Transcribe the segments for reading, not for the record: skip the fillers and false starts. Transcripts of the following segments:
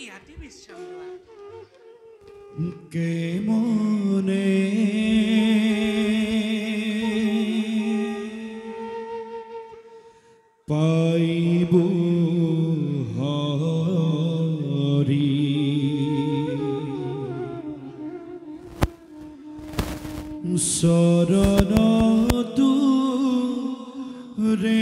ইয়াতে বিশ্ৰাম লোৱা কে মনে পাইব হৰি চৰণতো ৰে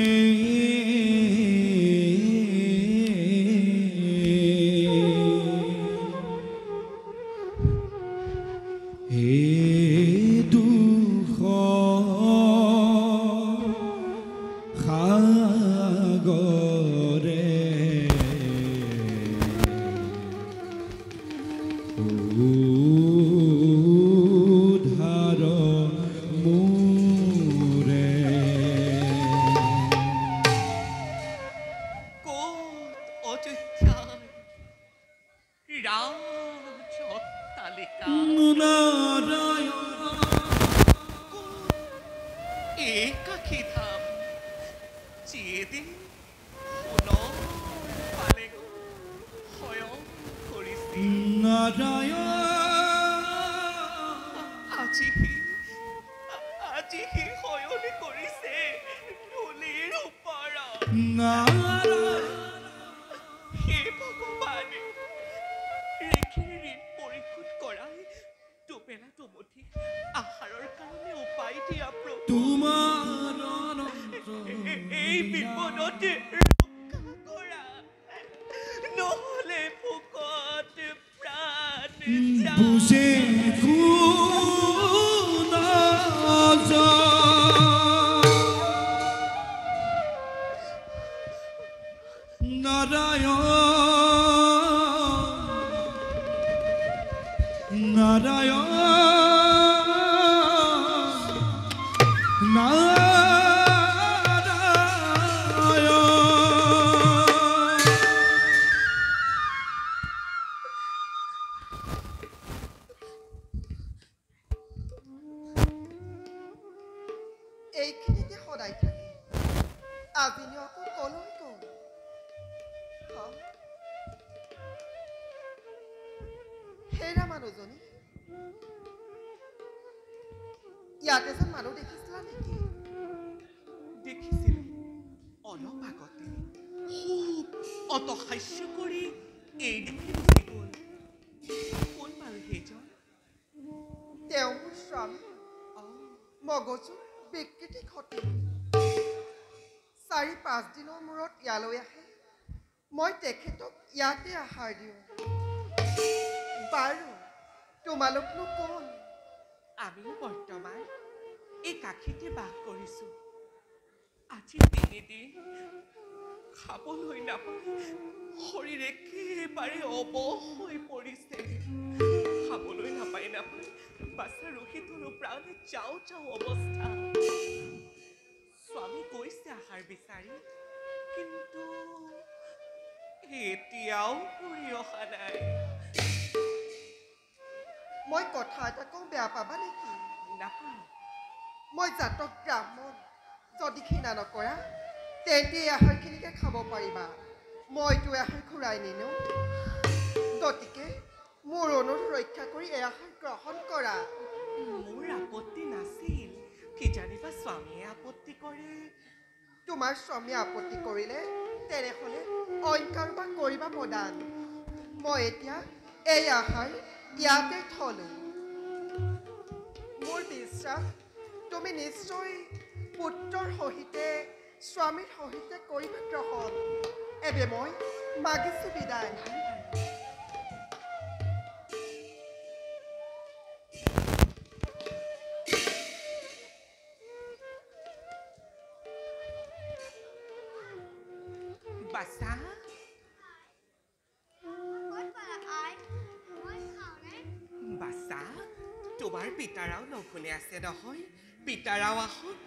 তোমাৰ পিতাৰাও লঘোনে আছে নহয় পিতাৰাও আহক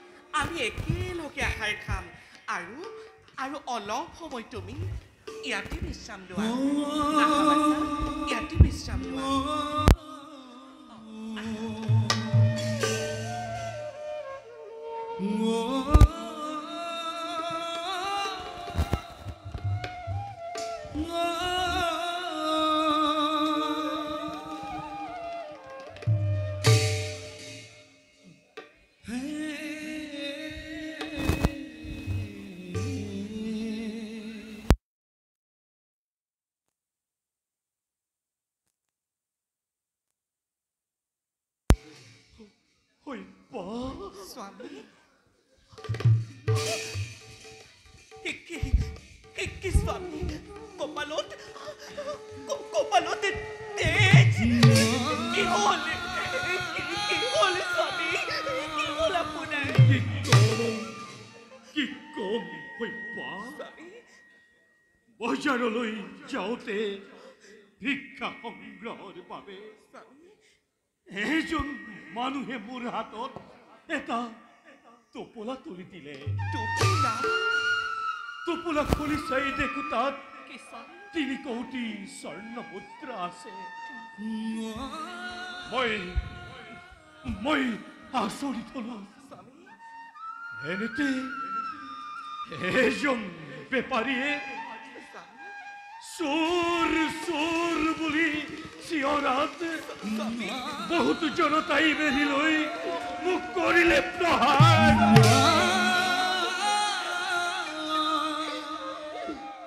আমি একেলগে আহাৰ খাম আৰু আৰু অলপ সময় তুমি ইয়াতে বিশ্ৰাম লোৱা ইয়াতে বিশ্ৰাম লোৱা স্বামী কি স্বামী কপালত তেজ কি হ'ল স্বামী কি হ'ল আপোনাৰ কি কম হৈপা স্বামী বজাৰলৈ যাওঁতে ভিক্ষা সংগ্ৰহৰ বাবে স্বামী এজন মানুহে মোৰ হাতত এটা টোপোলা তুলি দিলে টোপোলা টোপোলা খুলি চাই দেখো তাত কি স্বামী 3 কোটি স্বৰ্ণ মুদ্ৰা আছে মই আচৰিত হলো স্বামী এনেতে এজন বেপাৰীয়ে স্বামী চোৰ বুলি চিঞৰাত বহুতো জনতাই বেৰি লৈ মোক কৰিলে প্ৰহাৰ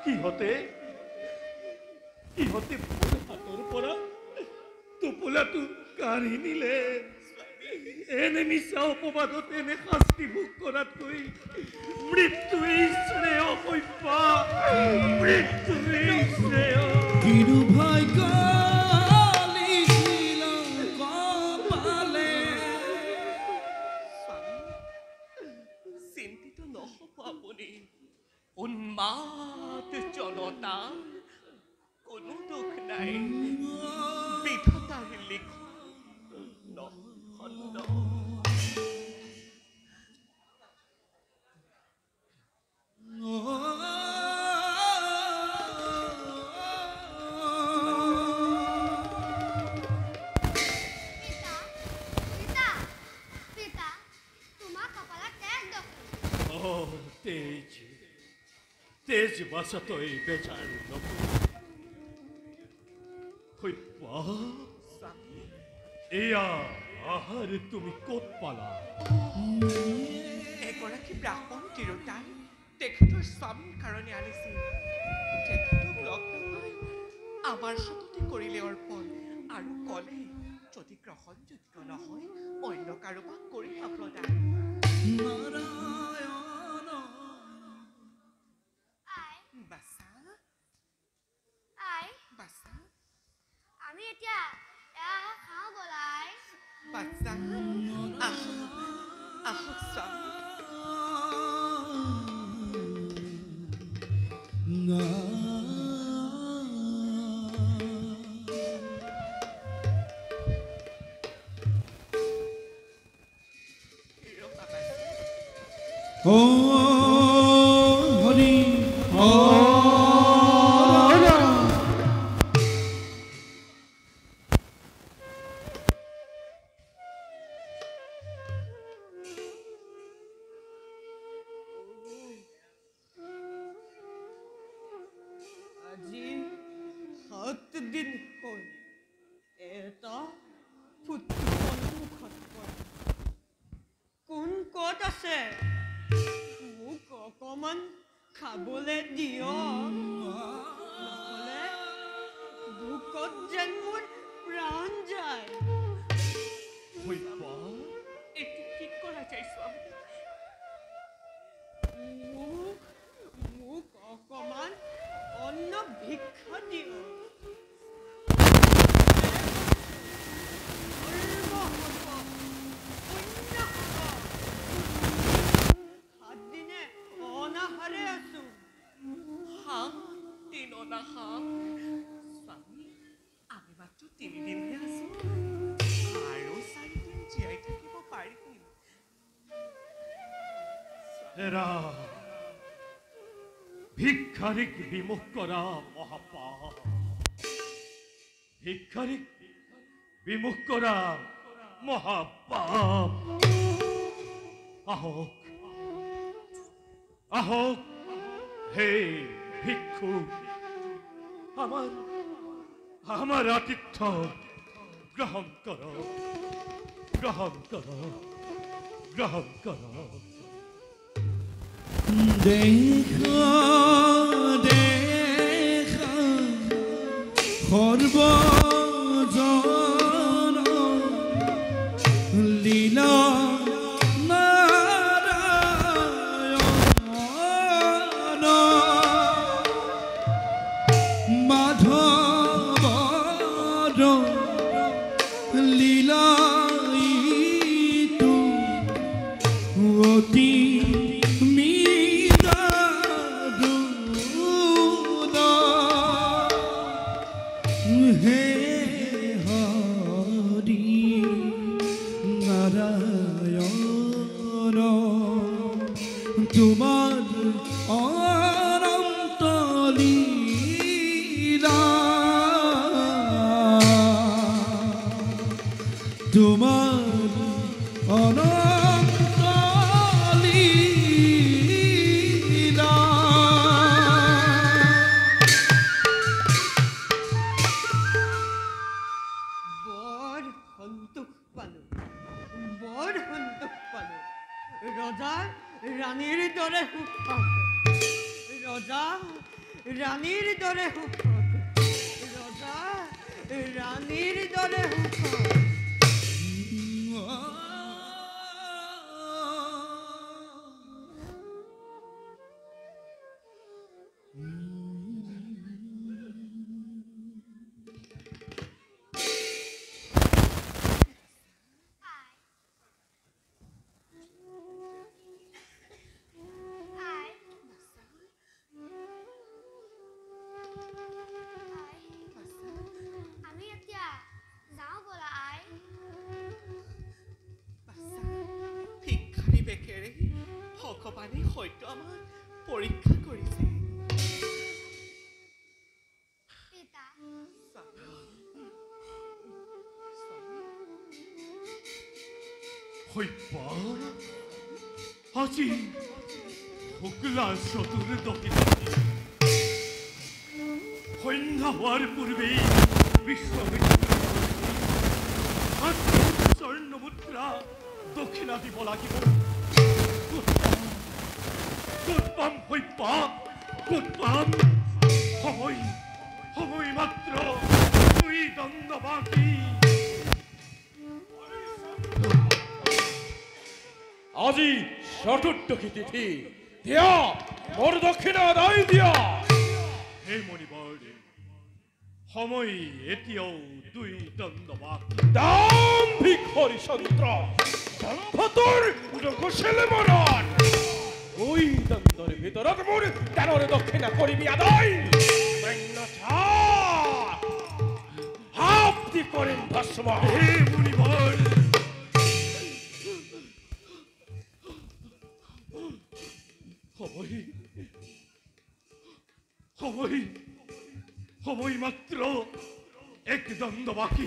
সিহঁতে মোৰ হাতৰ পৰা টোপোলাটো কাঢ়ি নিলে এনে মিছা অপবাদত এনে শাস্তি ভোগ কৰাতকৈ মৃত্যুৱেই শ্ৰেয় হৈপা মৃত্যুৱেই শ্ৰেয় কিনো ভাগ্য লিখিল কপালে চিন্তিত নহব আপুনি উন্মাদ জনতা কোনো দুখ নাই বিধাতাৰ লিখন নহন্দ তেজ বাচাতই বেজাৰ হৈপা এয়া আহাৰ তুমি ক'ত পালা এগৰাকী ব্ৰাহ্মণ তিৰোতাই তেখেতৰ স্বামীৰ কাৰণে আনিছিল তেখেতক লগ নাপাই আমাৰ হাততে কৰিলে অৰ্পণ আৰু ক'লে যদি গ্ৰহণযোগ্য নহয় অন্য কাৰোবাক কৰিবা প্ৰদান বাছা বাছা আমি এতিয়া এয়া খাওঁ বলাই বাছা আহক স্বামী ও হরি আজি 7 দিন হ'ল এটা পুত্ৰ মুখত পৰা কোন ক'ত আছে মোক অকমান খাবলৈ দিয়ক নহ'লে ভোকত যেন মোৰ প্ৰাণ যায় হৈপা এতিয়া কি কৰা যায় স্বামী মোক অকমান অন্ন ভিক্ষা দিয়ক স্বামী আমি মাত্ৰ 3 দিনহে আছো আৰু 4 দিন জীয়াই থাকিব পাৰিম এৰা ভিক্ষাৰীক বিমুখ কৰা মহাপাপ ভিক্ষাৰীক বিমুখ কৰা মহাপাপ আহক আহক হে ভিক্ষু আমার আতিথ্য গ্রহণ করো গ্রহণ করো গ্রহণ করো দেখা দেখা সর্বজন লীলা না লীলাইটো অতি মিদাৰুণ হে হৰি নাৰায়ণ তোমাৰ অনন্ত লীলা তোমাৰ অনন্ত লীলা বৰ সন্তোষ পালো বৰ সন্তোষ পালো ৰজাৰ ৰাণীৰ দৰে সুখ ৰজা ৰাণীৰ দৰে সুখ ৰজা ৰাণীৰ দৰে সুখ আমি এতিয়া যাওঁ ব'লা আই ভিক্ষাৰী বেকেৰে ভগৱানে হয়তো আমাক পৰীক্ষা কৰিছে পিতা হৈপা আজি শুক্লা চতুৰ্দশী সন্ধ্যা হোৱাৰ পূৰ্বেই বিশ্ববিদ্যালয় স্বৰ্ণ মুদ্ৰা দক্ষিণা দিব লাগিব ক'ত পাম হৈপা ক'ত পাম সময় সময় মাত্ৰ দুই দণ্ড বাকী আজি চতুৰ্দশী তিথি দিয়া মোৰ দক্ষিণা আদায় দিয়া হে মণিবাৰ্ডে সময় এতিয়াও দুই দণ্ড বাকী দাম্ভিক হৰিচন্দ্ৰ দম্ভটোৰ উদকশিলে মনত ওই দণ্ডৰ ভিতৰত মোৰ দানৰে দক্ষিণা কৰিবি আদায় অন্যথা হাপ্তি কৰিম ভস্ম হে মণিবাৰ্ড সময় সময় সময় মাত্ৰ এক দণ্ড বাকী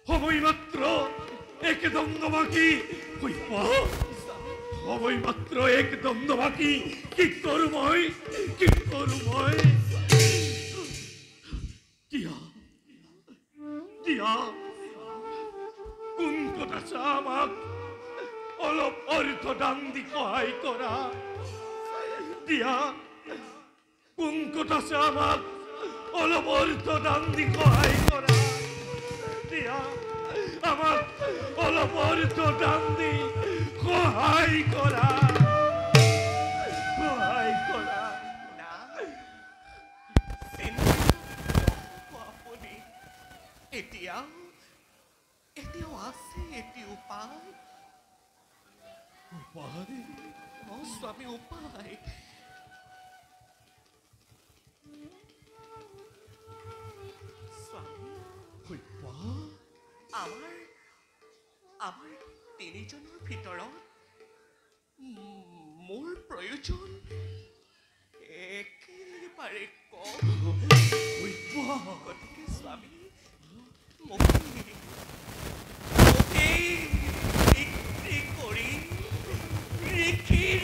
সময় মাত্ৰ এক দণ্ড বাকী হৈপা সময় মাত্ৰ এক দণ্ড বাকী কি কৰো মই দিয়া দিয়া কোন কথা চা আমাক অলপ অৰ্থ দান দি সহায় কৰা দিয়া কোন কথা চা আমাক অলপ অৰ্থ দান দি সহায় কৰা দিয়া আমাক অলপ অৰ্থ দান দি সহায় কৰা না চিন্তা নকৰিব আপুনি এতিয়াও আছে এটি উপায় স্বামী উপায় স্বামী আমাৰ তিনিজনৰ ভিতৰত মোৰ প্ৰয়োজন একেবাৰে কম গতিকে স্বামী বিক্ৰী কৰি ৰিখিৰ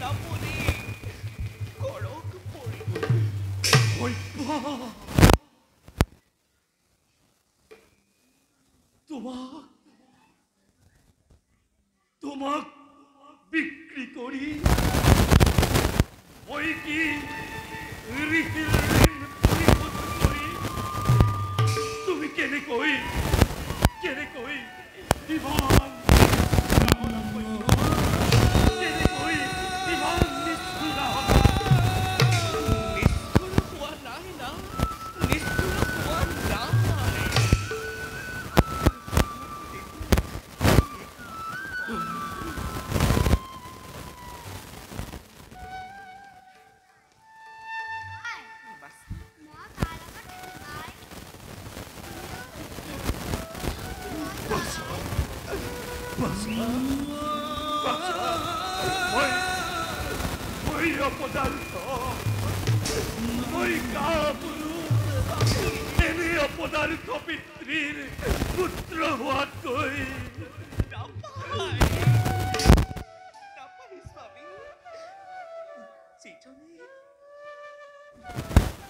আপুনি কৰক পৰিব তোমাক বিক্ৰী কৰি মই কি ঋষিৰ ঋণ পৰিশোধ কৰি তুমি কেনেকৈ ইমান কেনেকৈ ইমান নিষ্ঠুৰা নিষ্ঠুৰ হোৱা নাই না নিষ্ঠুৰ মই অপদাৰ্থ, মই কাপুৰুষ, এনে অপদাৰ্থ পিতৃৰ পুত্ৰ হোৱাতকৈ নাপায় স্বামী।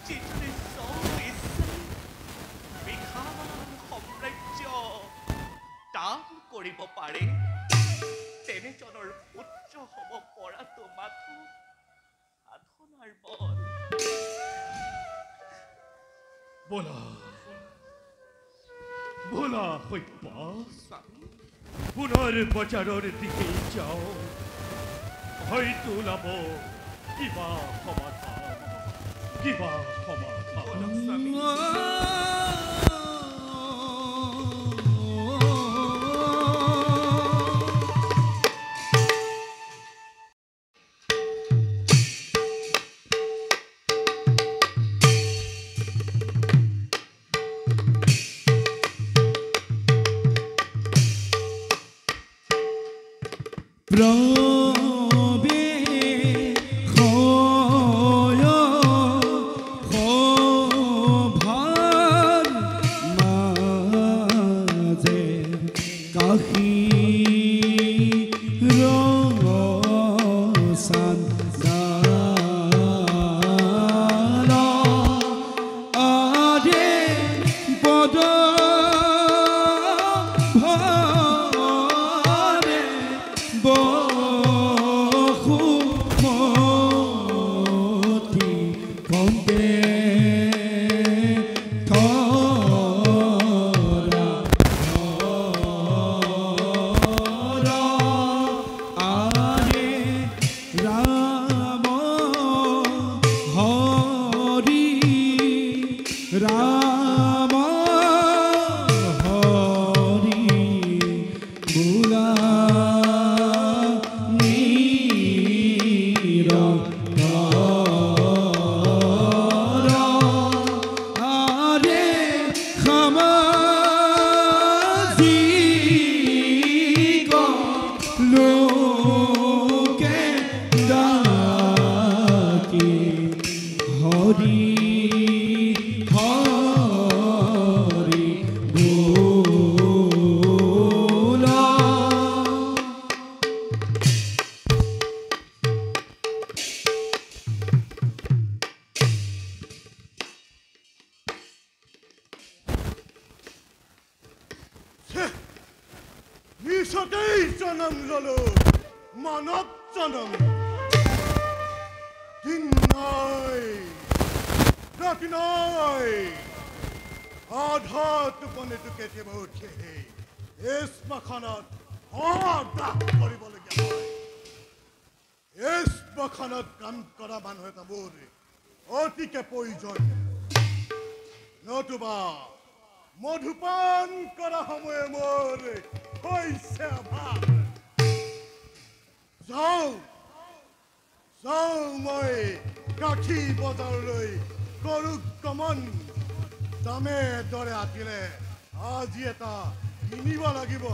যিজনে চব ইচ্ছা বিশাল সাম্ৰাজ্য দান কৰিব পাৰে, তেনেজনৰ পুত্ৰ হ'ব পৰাটো মাথো সাধনাৰ বল। বলা বলা সত্যা, স্বামী পুনৰ বজাৰৰ দিকে যাওঁ, হয়তো ওলাব কিবা সমাধান, কিবা সমাধান। বলক স্বামী। নিশতেই জনম ললো, মানৱ জনম। দিন নাই, ৰাতি নাই, আধা টোপনিটো কেতিয়াবা উঠেহি। এই শ্মশানত দাহ কৰিবলগীয়া হয়। এই শ্মশানত কাম কৰা মানুহ এটা মোৰ অতিকে প্ৰয়োজন, নতুবা মধুপান কৰা সময়ে মোৰ হৈছে অভাৱ। যাওঁ মই কাঠি বজাৰলৈ কৰো গমন। দামে দৰে আতিলে আজি এটা কিনিব লাগিব।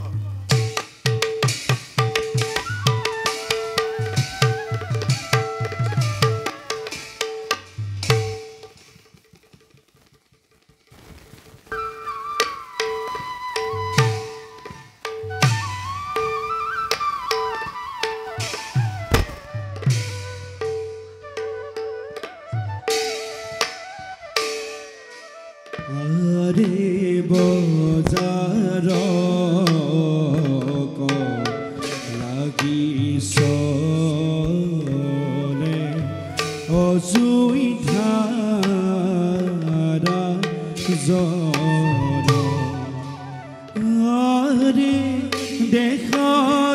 বজাৰ লাগিছলে অজুই ধাৰা জৰে দেখা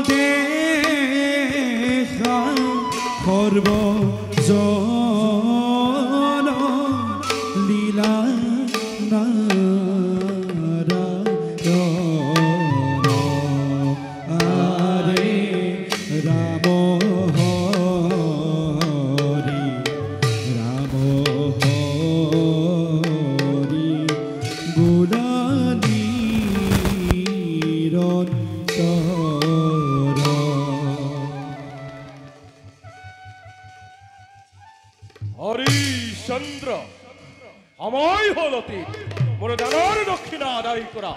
দেখা সৰ্বজন লীলা নিৰন্ত সময় হল অতীত মোৰ দানৰ দক্ষিণা আদায় কৰা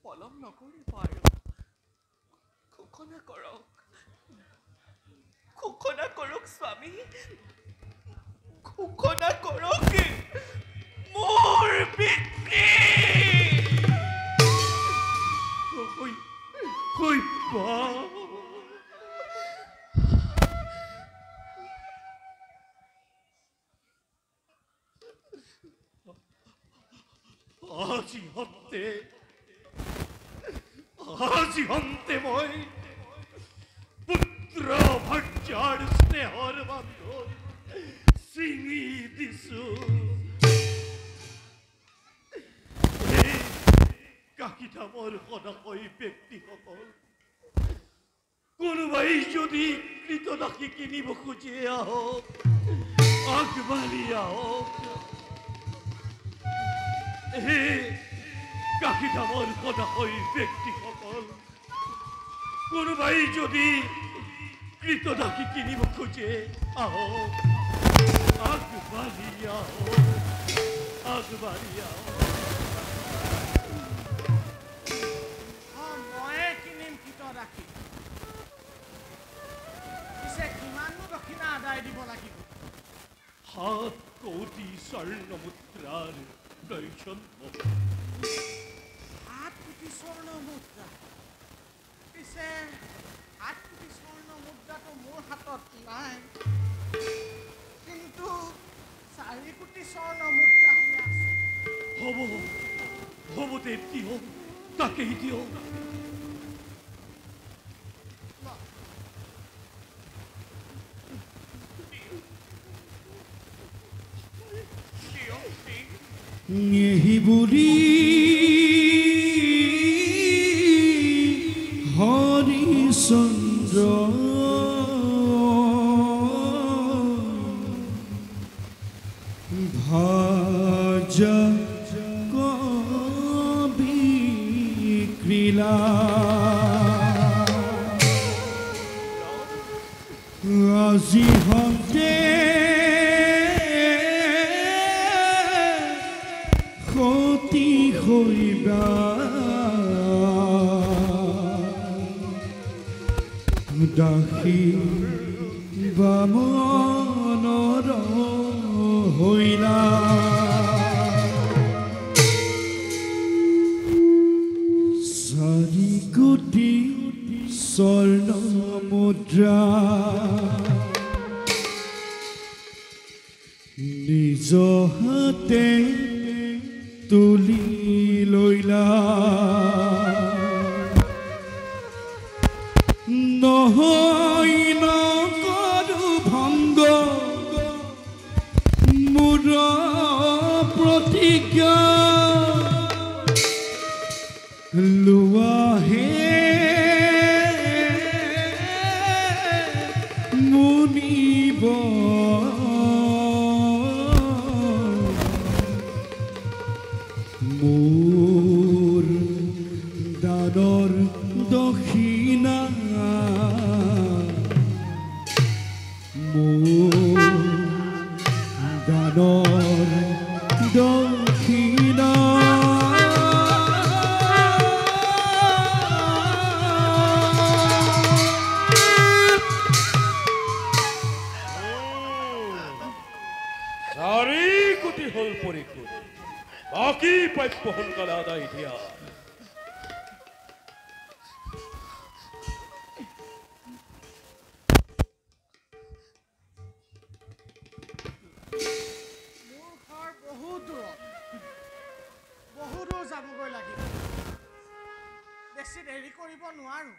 পলম নকৰিব আৰু ঘোষণা কৰক স্বামী ঘোষণা কৰক মোৰ পিতৃ কই পা আজি হন্তে মই পুত্ৰ ভাৰ্যাৰ স্নেহৰ বান্ধোন ছিঙি দিছো কাকিধামৰ সদাশয় ব্যক্তিসকল কোনোবাই যদি কৃতদাসী কিনিব খুজি আহক আগবাঢ়ি আহক হে কাকিধামৰ সদাশয় ব্যক্তিসকল কোনোবাই যদি কৃতদাসী কিনিব খোজে আহক আগবাঢ়ি আহক ময়ে কিনিম কৃতদাসী পিছে কিমাননো দক্ষিণা আদায় দিব লাগিব 7 কোটি স্বৰ্ণ মুদ্ৰাৰ প্ৰয়োজন হ'ব 7 কোটি স্বৰ্ণ মুদ্ৰা পিছে 7 কোটি স্বৰ্ণ মুদ্ৰাটো মোৰ হাতত নাই কিন্তু 4 কোটি স্বৰ্ণ মুদ্ৰা হ'লে আছে হ'ব দেৱ দিয়ক তাকেই দিয়ক বুঢ়ী হৰিচন্দ্ৰ ভাজা কবি ক্ৰীলা আজি হতে ক্ষতি হইবা দাসী বামনৰ হইলা চাৰি কোটি স্বৰ্ণ মুদ্ৰা নিজ হাতে তুলি লইলা নহয় নকৰো ভংগ মোৰ প্ৰতিজ্ঞা লোৱাহে মুনিব মোৰ দানৰ দক্ষিণা মোৰ দানৰ দক্ষিণা চাৰি কোটি হল পৰিশোধ বাকী প্ৰাপ্য সোনকালে আদায় দিয়া মোৰ ঘৰ বহু দূৰ যাবগৈ লাগিব বেছি দেৰি কৰিব নোৱাৰো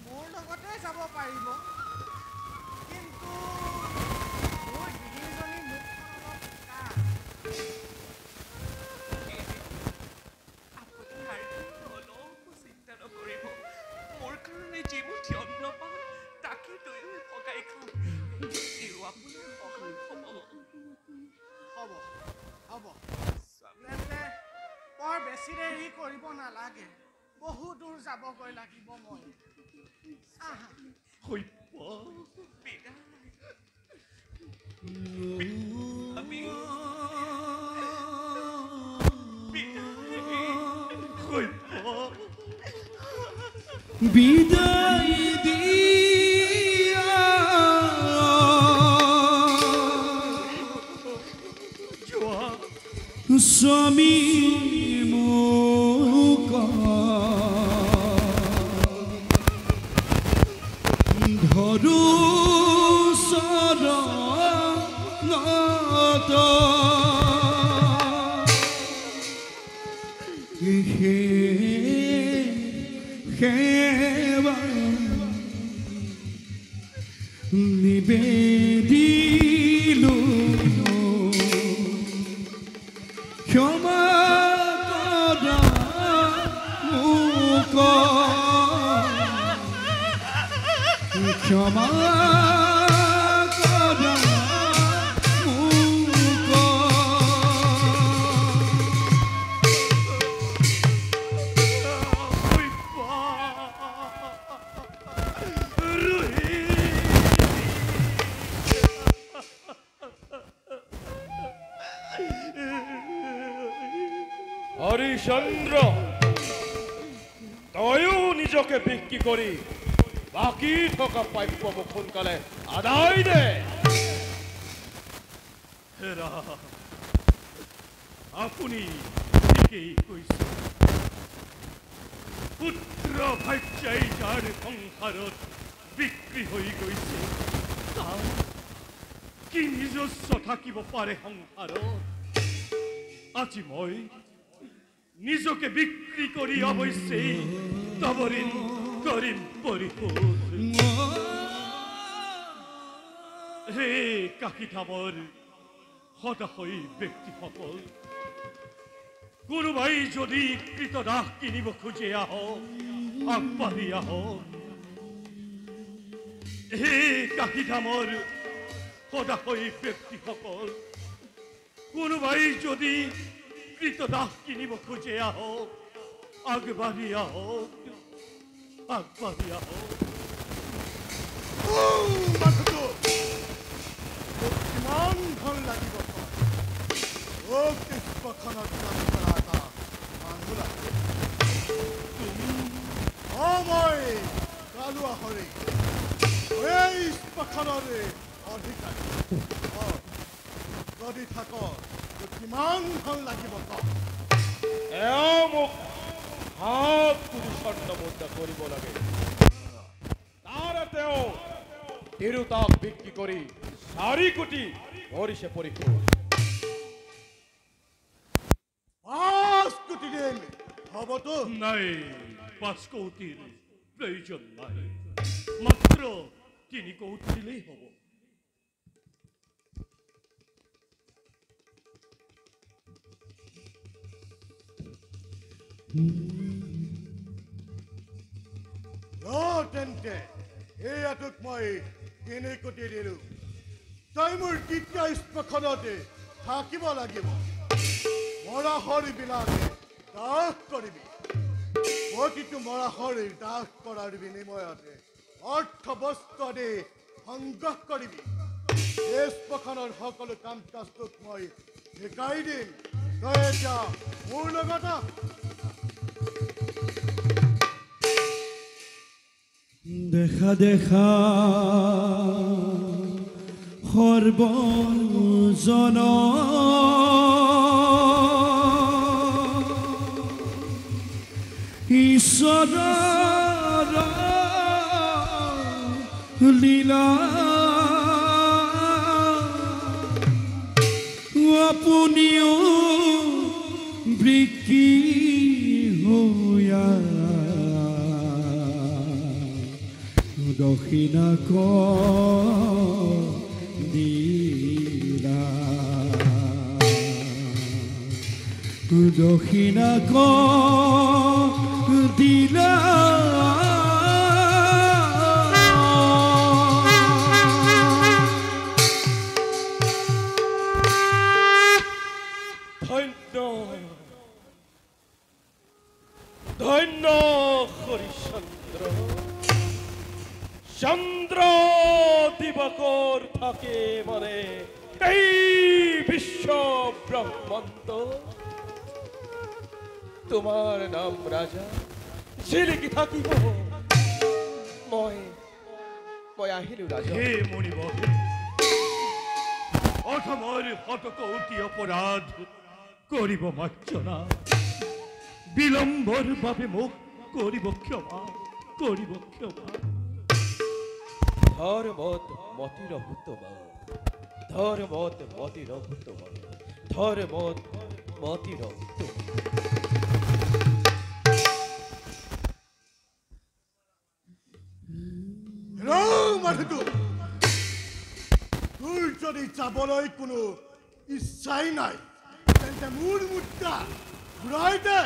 মোৰ লগতে যাব পাৰিব কিন্তু মোৰ গৃহিণীজনী মুখখন অলপ কা আপুনি আৰু অলপো চিন্তা নকৰিব মোৰ বুলিয়ে সহায় হ'ব হ'ব তেন্তে বৰ বেছি দেৰি কৰিব নালাগে বহু দূৰ যাবগৈ লাগিব মই আহা বিদায় দিয়া স্বামী মোক ধৰো চৰণত সেৱা নিবেদিলো ক্ষমা কৰা মোক ক্ষমা কৰা মোক হৰিচন্দ্ৰ তয়ো নিজকে বিক্ৰি কৰি বাকি থকা প্ৰাপ্য মোক সোনকালে আদায় দে হেৰা আপুনি ঠিকেই কৈছে পুত্ৰ ভাৰ্যাই যাৰ সংসাৰত বিক্ৰী হৈ গৈছে তাৰ কি নিজস্ব থাকিব পাৰে সংসাৰত আজি মই নিজকে বিক্ৰী কৰি অৱশ্যে তবৰিন কৰিম পৰিশোধ হে কাকিধামৰ সদাশয় ব্যক্তিসকল কোনোবাই যদি কৃতদাস কিনিব খোজে আহক আগবাঢ়ি আহক হে কাকিধামৰ সদাশয় ব্যক্তিসকল কোনোবাই যদি কৃতদাস কিনিব খোজে আহক আগবাঢ়ি আহক আগবাঢ়ি আহক কিমান ভাল লাগিব পুষ্পখনত কাম কৰা এটা মানুহ লাগে মই কালুৱা হৰি এই পুষ্পখনৰে অধিকাৰী যদি থাক কিমান ভাল লাগিব এওঁ মোক হাত তুলি স্বৰ্ণ মুদ্ৰা কৰিব লাগে তাৰে তেওঁ তিৰোতাক বিক্ৰী কৰি 4 কোটি কৰিছে পৰিশোধ 5 কোটি দিন হ'বতো নাই 5 কোটিৰ প্ৰয়োজন নাই মাত্ৰ 3 কোটি দিলেই হ'ব তেন্তে এয়াটোক মই 3 কোটি দিলো তই মোৰ দ্বিতীয় স্পখনতে থাকিব লাগিব মৰা হৰিবিলাকে দাস কৰিবি প্ৰতিটো মৰা হৰিৰ দাস কৰাৰ বিনিময়তে অৰ্থ বস্তু দি সংগ্ৰহ কৰিবি এই স্পখনৰ সকলো কাম কাজটোক মই শিকাই দিম তই এতিয়া মোৰ লগত দেখা দেখা সৰ্বজন ঈশ্বৰৰ লীলা আপুনিও বিক্ৰী হৈয়া দক্ষিণা দিলা দক্ষিণা দিলা এই বিশ্ব ব্ৰহ্মাণ্ড তোমাৰ নাম ৰাজা জিলিকি থাকিব মই আহিলো ৰাজা হে মনিব অধমৰ হতকৌটি অপৰাধ কৰিব মাৰ্জনা বিলম্বৰ বাবে মোক কৰিব ক্ষমা ধৰ্মত মতিৰ ভূতমা ধৰ্মত মতিৰ ভূতমা ধৰ্মত মতিৰ ভূতমা হেল্ল' মানুহটো তোৰ যদি যাবলৈ কোনো ইচ্ছাই নাই তেন্তে মোৰ মুদ্ৰা ঘূৰাই দে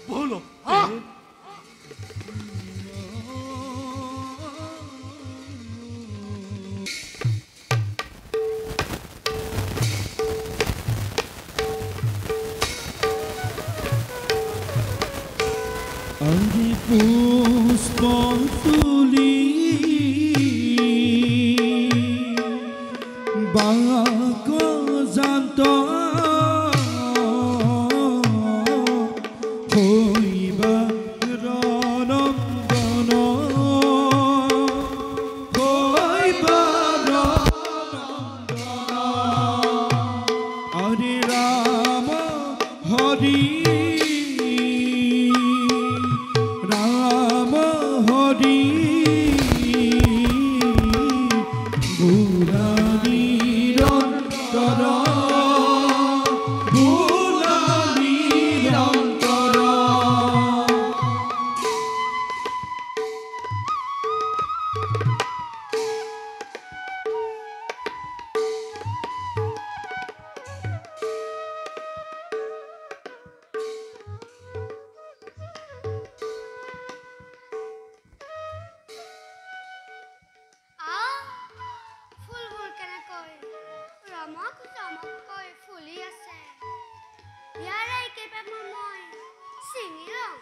বলো হা? আজি পুষ্প তুলি বাক জান্ত হইবা ৰনন্দন হইবা ৰনন্দন হৰি ৰাম হৰি ৰাম হৰি ভোলা নিৰন্তৰ ভোলা নিৰন্তৰ ফুলবোৰ কেনেকৈ ৰমক ফুলি আছে ইয়াৰে কেইপামান মই ছিঙি লওঁ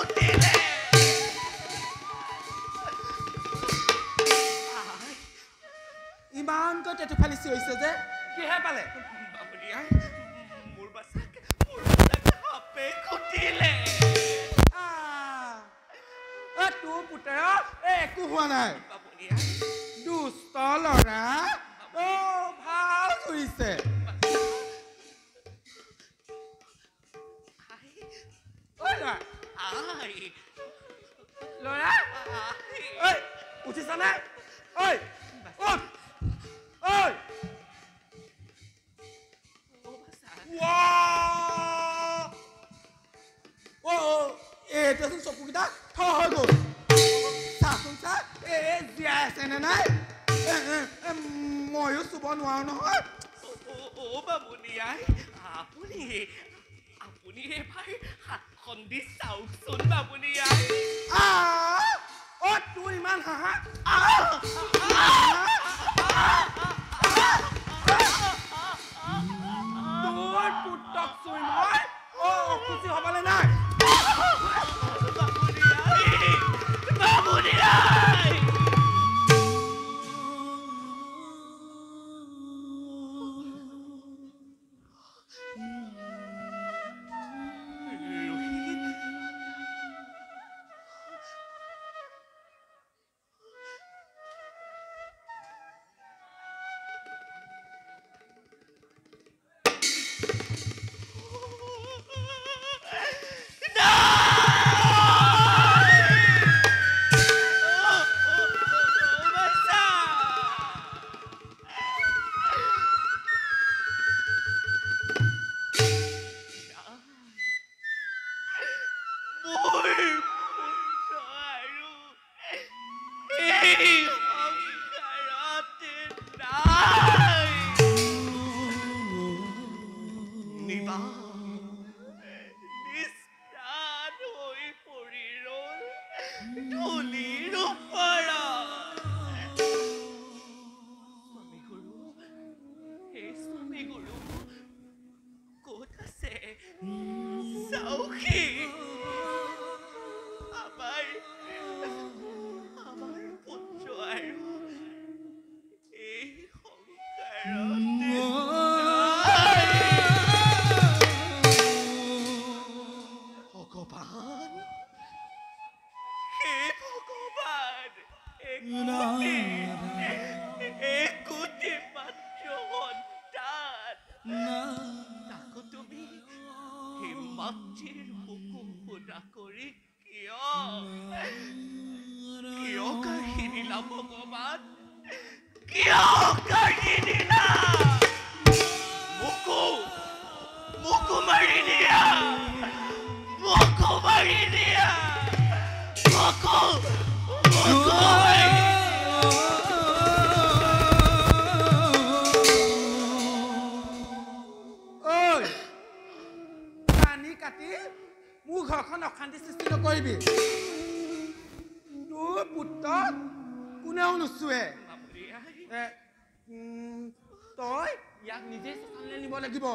Por চিঞৰিছে যে কিহে পালে বাবুনি আই মোৰ বাচাক সাপে খুটিলে তোৰ পুতেৰ একো হোৱা নাই বাবুনি আই দুষ্ট ল'ৰা ভাল কৰিছে আই ল'ৰা উঠিছানে এইটোচোন চকুকেইটা থ হৈ গ'ল চাচোন চা জীয়াই আছে নে নাই ময়ো চুব নোৱাৰো নহয় বাবুনি আই আপুনি এবাৰ হাতখন দি চাওকচোন বাবুনি আই তোৰ ইমান হাঁহা তোৰ পুত্ৰক চুই মই খুচি হ'বলৈ নাই বাবুনি আই মোৰ ঘৰখন অশান্তি সৃষ্টি নকৰিবি তোৰ পুত্ৰক কোনেও নুচুৱে তই ইয়াক নিজে শ্মশানলৈ নিব লাগিব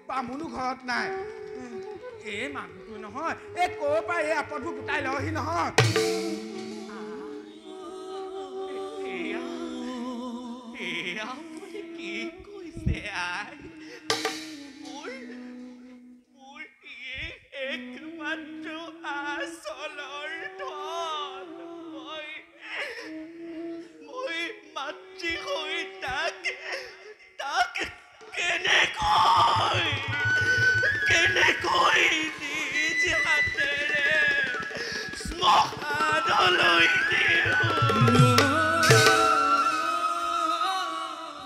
বামুণো ঘৰত নাই এই মানুহটো নহয় ক'ৰ পৰা এই আপদবোৰ গোটাই লহি নহয় আপুনি কি কৈছে আই একমাত্ৰ আচলৰ ধন মই মাতৃ হৈ তাক কেনেকৈ নিজ হাতেৰে শ্মশানলৈ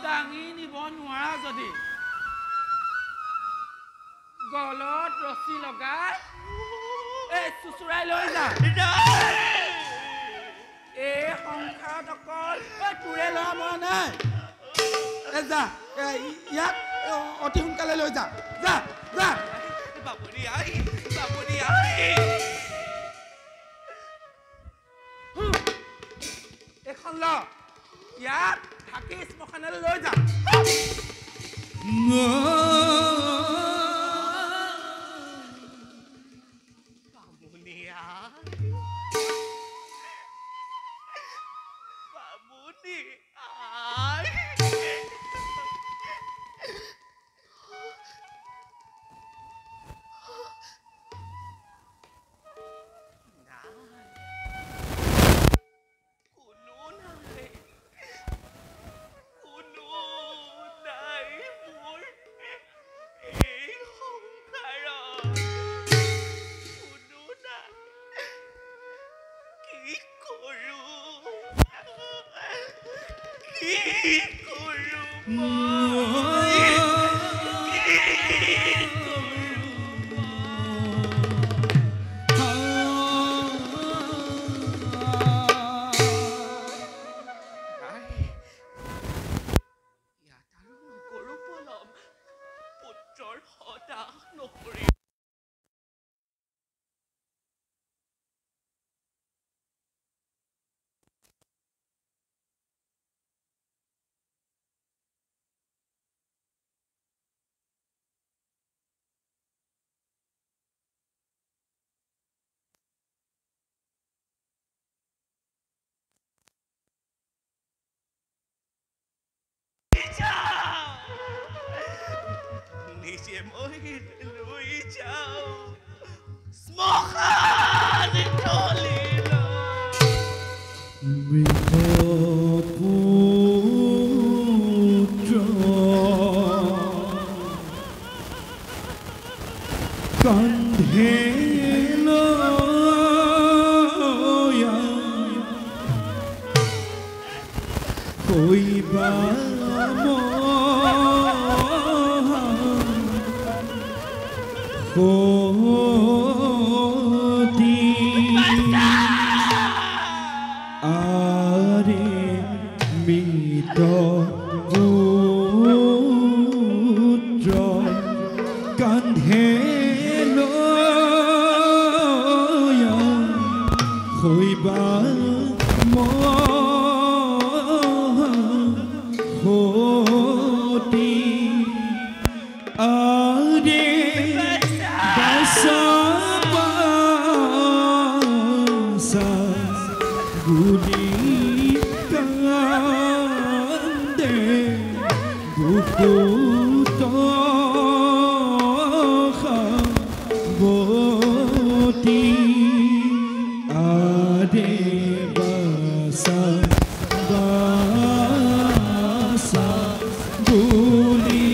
দাঙি নিব নোৱাৰা যদি গলত ৰছী লগাই চুচুৰাই লৈ যা এই সংসাৰত অকল তোৰে ল'ৰা মৰা নাই যা ইয়াক অতি সোনকালে লৈ যা যা যা বাবুনি আই এখন ল ইয়াক থাকি শ্মশানলৈ লৈ যা বাবুনি আই কি কৰো মই? নাই, ইয়াত আৰু নকৰো পলম। পুত্ৰৰ সদাহ নকৰি নিজে মই লৈ যাওঁ শ্মশান তলিলৈ। কান্ধে লয়া কইবা মহতি আরে মিত পুত্র কান্ধে লয়া হইবা মহতি আরে গুলি কান্দে বুকুত খাবতি আরে বাসা বাসা গুলি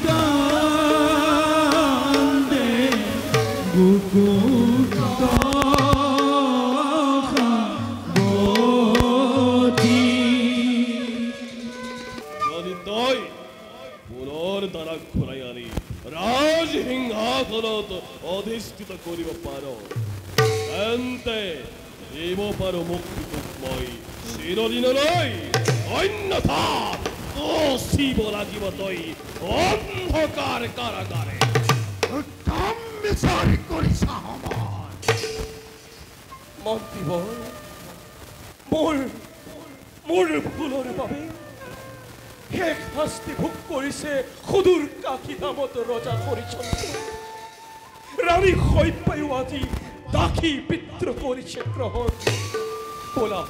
কান্দে বুকুত যদি তই পুনৰ দ্বাৰা ঘূৰাই আনি ৰাজসিংহাসনত অধিষ্ঠিত কৰিব পাৰ তেন্তে দিব পাৰো মুক্তি তোক মই চিৰদিনলৈ অন্যথা অচিব লাগিব তই অন্ধকাৰ কাৰাগাৰে। মন্ত্ৰীবৰ মোৰ ভুলৰ বাবে শেষ শাস্তি ভোগ কৰিছে সুদূৰ কাশী নামত ৰজা হৰিচন্দ্ৰ। ৰাণী শৈপায়ো আজি দাসী বিদ্ৰোহ কৰিছে গ্ৰহণ। বোলা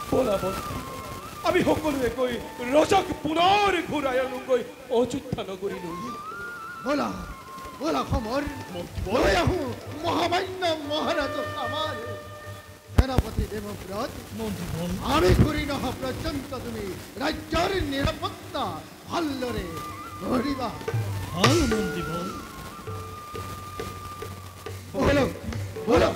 বোলা মন্ত্ৰী আমি সকলোৱে গৈ ৰজাক পুনৰ ঘূৰাই আনোগৈ অযোধ্যা নগৰীলৈ। বলা বলা সমৰ লৈ আহো মহামান্য মহাৰাজ আমাৰ সেনাপতি দেবব্ৰত আমি ঘূৰি নহা পৰ্যন্ত তুমি ৰাজ্যৰ নিৰাপত্তা ভালদৰে ধৰিবা। বলক বলক